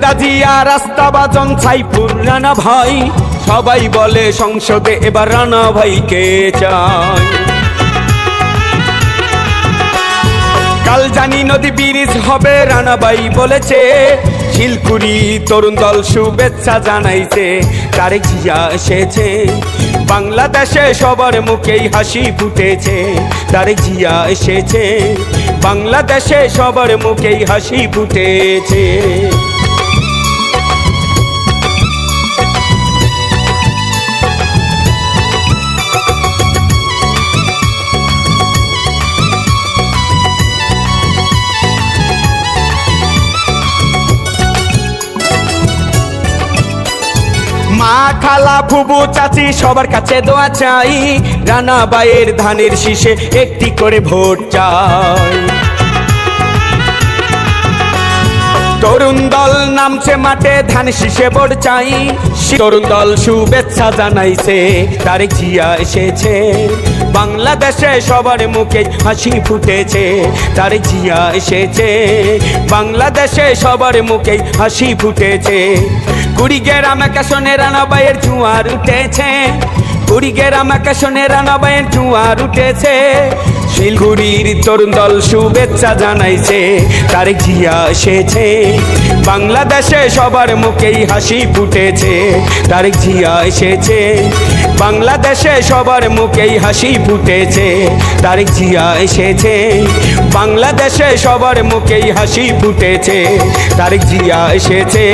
দাজিয়া রাস্তাবাজন সাইফুর রানা ভাই, সবাই বলে সংসদে এবার রানা ভাইকে চাই। কাল জানি নদী ব্রিজ হবে রানা ভাই বলেছে, শিলকুড়ি তরুণ দল শুভেচ্ছা জানাইছে। তারেক জিয়া এসেছে, বাংলাদেশে সবার মুখেই হাসি ফুটেছে। তারেক জিয়া এসেছে, বাংলাদেশে সবার মুখেই হাসি ফুটেছে। মা খালা ফুবু চাচি সবার কাছে দোয়া চাই, রানা ভাইয়ের ধানের শীষে একটি করে ভোট চাই। তরুণ দল নামছে মাঠে ধান শীষে ভোট চাই। তরুণ দল শুভেচ্ছা জানাইছে, তারেক জিয়া এসেছে, বাংলাদেশে সবার মুখে হাসি ফুটেছে। তারেক জিয়া এসেছে, বাংলাদেশে সবার মুখে হাসি ফুটেছে। কুড়িগ্রাম আকাশনে রানা ভাইয়ের জোয়ার উঠেছে, কুড়িগ্রাম আকাশনে রানা ভাইয়ের জোয়ার উঠেছে। শিলগুড়ির তরুণ দল শুভেচ্ছা জানাইছে, তারেক জিয়া এসেছে, বাংলাদেশে সবার মুখেই হাসি ফুটেছে। তারেক জিয়া এসেছে, বাংলাদেশে সবার মুখেই হাসি ফুটেছে। তারেক জিয়া এসেছে, বাংলাদেশে সবার মুখেই হাসি ফুটেছে। তারেক জিয়া এসেছে।